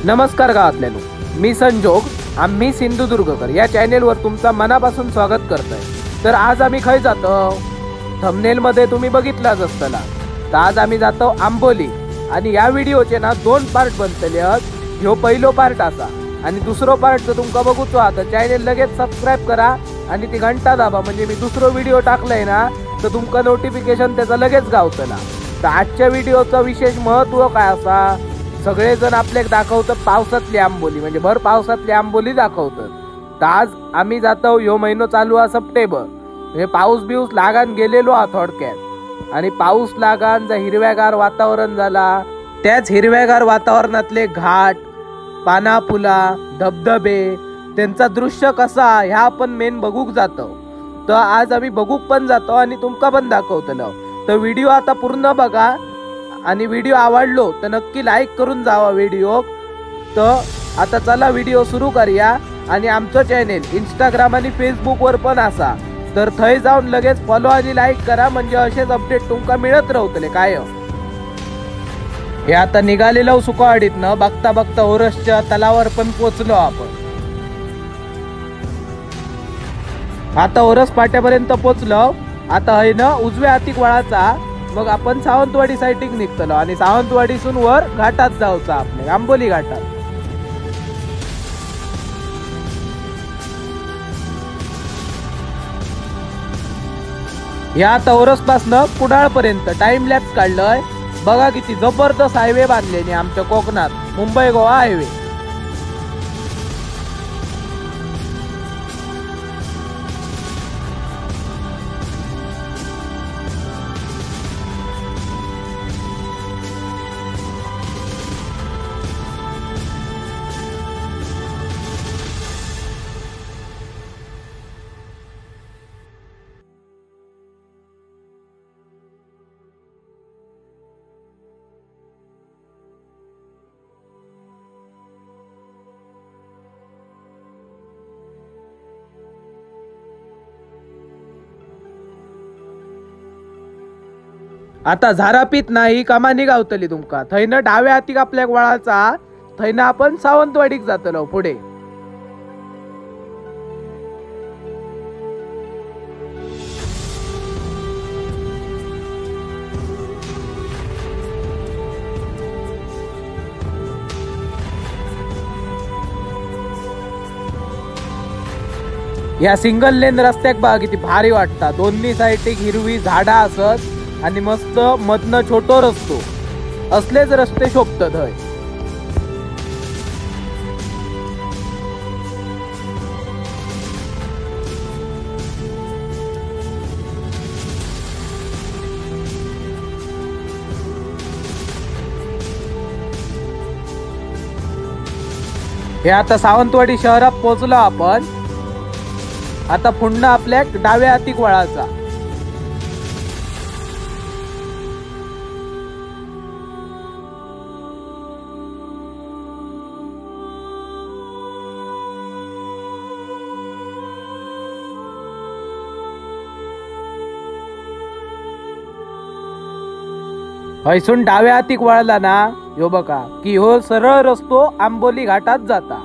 नमस्कार गावातल्यानो, मी संजोग. आम्ही सिंधुदुर्गकर या चॅनेलवर तुमचा मनापासून स्वागत करतोय. तर आज आम्ही खय जातो, थंबनेल मध्ये तुम्ही बघितलाच असतला. तर आज आम्ही जातो आंबोली आणि या व्हिडिओचे ना 2 पार्ट बनतले आहेत. ह्यो पहिलो पार्ट असा आणि दुसरो पार्ट जर तुमका बघूचो हा तर चॅनेल लगेच सबस्क्राइब करा आणि ती घंटा दाबा, म्हणजे मी दुसरो व्हिडिओ टाकलाय ना तर तुमका नोटिफिकेशन त्याचा लगेच गावतला. तर आजच्या व्हिडिओचा विशेष महत्व काय असा, सगळेजण आपल्याक दाखवतात पावसातली आंबोली, म्हणजे भर पावसातली आंबोली दाखवतात. तर आज आम्ही जातो, ह्यो महिनो चालू आहे सप्टेंबर, म्हणजे पाऊस बिऊस लागान गेलेलो हा थोडक्यात. आणि पाऊस लागान जा हिरव्यागार वातावरण झाला, त्याच हिरव्यागार वातावरणातले घाट, पाना फुला, धबधबे, त्यांचा दृश्य कसा ह्या आपण मेन बघूक जातो. तर आज आम्ही बघूक पण जातो आणि तुमका पण दाखवतलो. तर व्हिडिओ आता पूर्ण बघा आणि व्हिडिओ आवडलो तर नक्की लाईक करून जावा व्हिडिओ. तर आता चला व्हिडिओ सुरू करूया. आणि आमचं चॅनेल इंस्टाग्राम आणि फेसबुकवर पण असा, तर थंय जाऊन लगेच फॉलो आणि लाईक करा, म्हणजे असेच अपडेट तुमका मिळत राहतले काय. हे आता निघालेलो सुकावाडीतनं, बघता बघता ओरसच्या तलावावर पण पोचलो आपण. आता ओरस पाट्यापर्यंत पोचलो. आता है ना उजव्या हातीक वळाचा, मग आपण सावंतवाडी साईटिक निघतलो आणि सावंतवाडीसून वर घाटात जाऊचा आपले आंबोली घाटात. या आता ओरसपासनं कुडाळ पर्यंत टाइम लॅप्स काढलंय. बघा किती जबरदस्त हायवे बांधले आमच्या कोकणात, मुंबई गोवा हायवे. आता झारापीत नाही कामानी गावतली तुमका. थैनं डाव्या हातीक आपल्याक वळाचा, थैनं आपण सावंतवाडीक जातलो पुढे. या सिंगल लेन रस्त्याक बघा किती भारी वाटता. दोन्ही साईडीक हिरवी झाडा असत आणि मस्त मधनं छोटो रस्तो, असलेच रस्ते शोभतात हय. हे आता सावंतवाडी शहरात पोहोचलो आपण. आता पुन्हा आपल्या डाव्या हातीक वळाचा. हैसून डाव्या हातीक वळला ना, ह्यो बघा की ह्यो सरळ रस्तो आंबोली घाटात जाता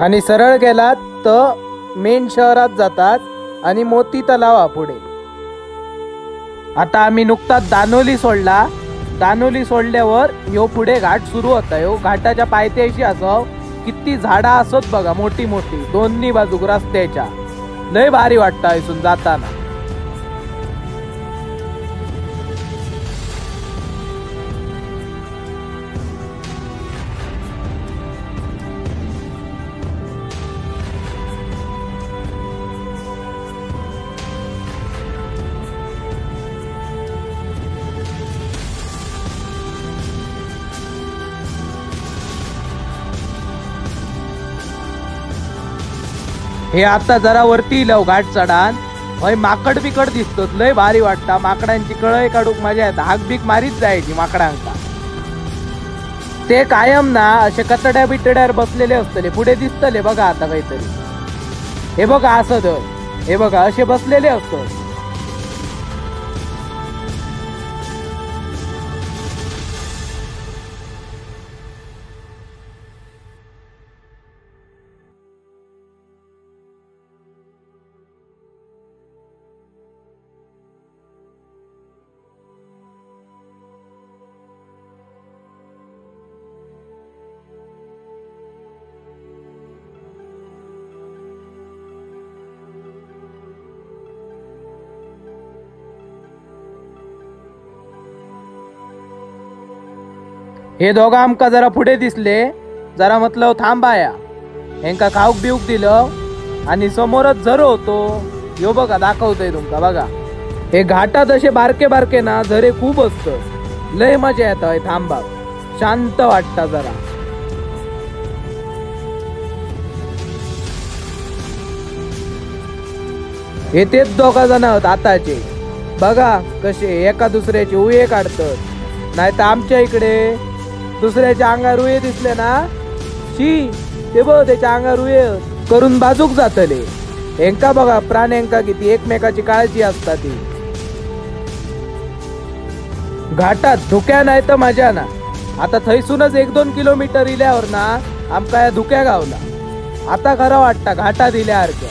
आणि सरळ गेलात तर मेन शहरात जातात आणि मोती तलावा पुढे. आता आम्ही नुकताच दानोली सोडला. दानोली सोडल्यावर ह्यो पुढे घाट सुरू होता. ह्यो घाटाच्या पायथ्याशी असो किती झाडा असत बघा, मोठी मोठी दोन्ही बाजूक रस्त्याच्या. लय भारी वाटतं हैसून जाताना. हे आता जरा वरती लव घाट चढान, हय माकड बिकड दिसतात, लय भारी वाटता. माकडांची कळय काढूक मजा येता, हाक बीक मारीत जायची माकडांका. ते कायम ना असे कतड्या बितड्यावर बसलेले असतले, पुढे दिसतले बघा आता काहीतरी. हे बघा असत, हे बघा असे बसलेले असतात. हे दोघं आमका जरा पुढे दिसले, जरा म्हटलं थांबाया, हेंका खाऊक बिऊक दिलं आणि समोरच झरो होतो. यो बघा दाखवतोय तुमका बघा. हे घाटात असे बारके बारके ना झरे खूप असत. लय मजा येत थांबा, शांत वाटता जरा. हे तेच दोघा जण आताचे बघा कसे एका दुसऱ्याचे उये काढतात. नाही तर आमच्या इकडे दुसऱ्याच्या अंगावर उये दिसले ना, शी ते बघ त्याच्या अंगावर उये करून बाजूक जातले. हेंका बघा प्राण्यांका किती एकमेकाची काळजी असता ती. घाटात धुक्या नाही तर मजा ना. आता थैसूनच 1-2 किलोमीटर इल्यावर ना आमका या धुक्या गावला. आता खरं वाटतं घाटात इल्यासारख्या.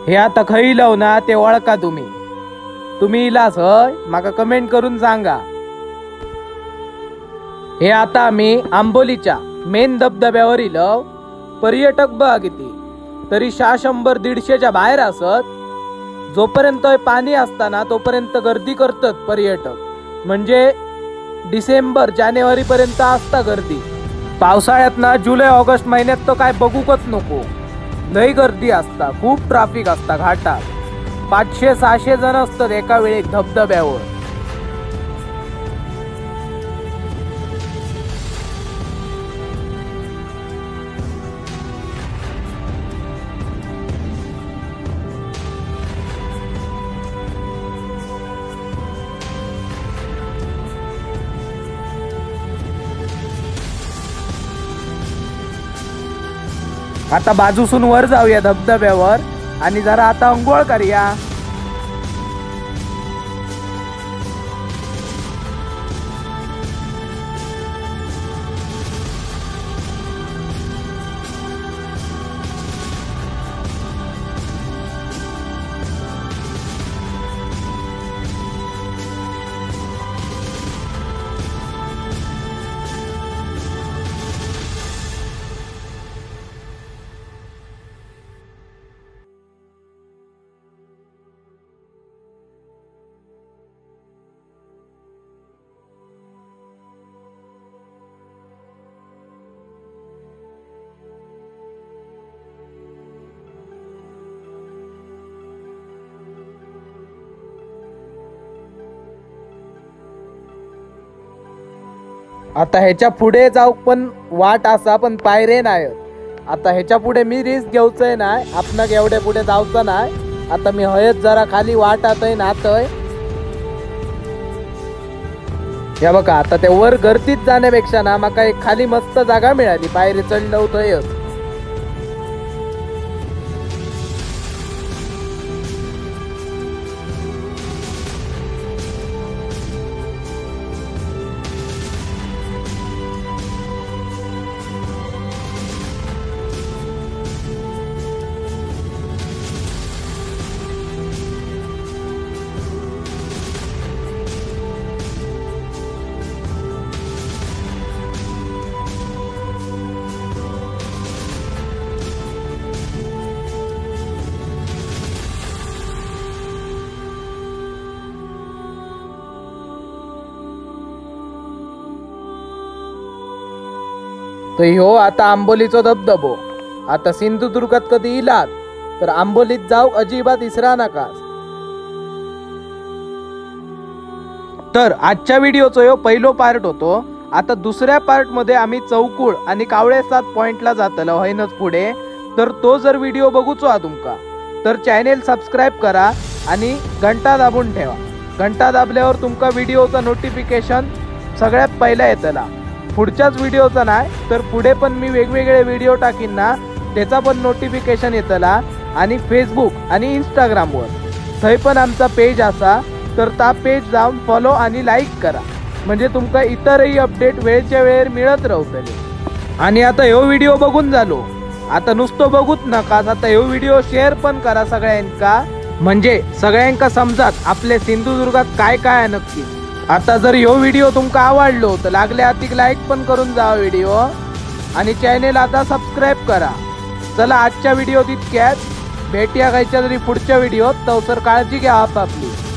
हे आता खई लाव ना ते ओळखा तुम्ही इलास हय माका कमेंट करून सांगा. हे आता आम्ही आंबोलीच्या मेन धबधब्यावर इलव. पर्यटक बघा किती तरी 100-150च्या बाहेर असत. जोपर्यंत पाणी असताना तोपर्यंत गर्दी करतात पर्यटक. म्हणजे डिसेंबर जानेवारी पर्यंत असता गर्दी. पावसाळ्यात ना जुलै ऑगस्ट महिन्यात तर काय बघूकच नको. लई गर्दी असता, खूप ट्रॅफिक असता घाटात. 500-600 जण असतात एका वेळी धबधब्यावर. आता बाजूसून वर जाऊया धबधब्यावर आणि जरा आता अंघोळ करूया. आता ह्याच्या पुढे जाऊ पण वाट असा पण पायरे नाही. आता ह्याच्या पुढे मी रिस्क घेऊचंय नाही, आपणाक एवढ्या पुढे जाऊचं नाही. आता मी हयत जरा खाली वाट आतय नातय. या बघा आता त्या वर गर्दीत जाण्यापेक्षा ना माका एक खाली मस्त जागा मिळाली, पायरी चढलो होतोयच. तर ह्यो आता आंबोलीचो धबधबो. आता सिंधुदुर्गात कधी इलात तर आंबोलीत जाऊ अजिबात इसरा नकास. तर आजच्या व्हिडिओचो ह्यो पहिलो पार्ट होतो. आता दुसऱ्या पार्ट मध्ये आम्ही चौकुळ आणि कावळे 7 पॉइंटला जातलो हैनच पुढे. तर तो जर व्हिडिओ बघूचो हा तुमका तर चॅनेल सबस्क्राईब करा आणि घंटा दाबून ठेवा. घंटा दाबल्यावर तुमका व्हिडिओचं नोटिफिकेशन सगळ्यात पहिला येतला. पुढच्याच व्हिडिओचा नाही तर पुढे पण मी वेगवेगळे व्हिडिओ टाकीन ना त्याचा पण नोटिफिकेशन येतला. आणि फेसबुक आणि इंस्टाग्रामवर थंय पण आमचा पेज असा, तर त्या पेज जाऊन फॉलो आणि लाईक करा. म्हणजे तुमका इतरही अपडेट वेळच्या वेळेर मिळत राहतले. आणि आता ह्यो व्हिडिओ बघून झालो, आता नुसतं बघूच नका. आता ह्यो व्हिडिओ शेअर पण करा सगळ्यांका, म्हणजे सगळ्यांका समजात आपले सिंधुदुर्गात काय काय आहे नक्की. आता जर ह्यो व्हिडिओ तुमका आवडलो तर लागले अतिक लाईक पण करून जावा व्हिडिओ आणि चॅनेल आता सबस्क्राईब करा. चला आजच्या व्हिडिओ तितक्यात. भेटूया खायच्या तरी पुढच्या व्हिडिओत. तवसर काळजी घ्या आपापली.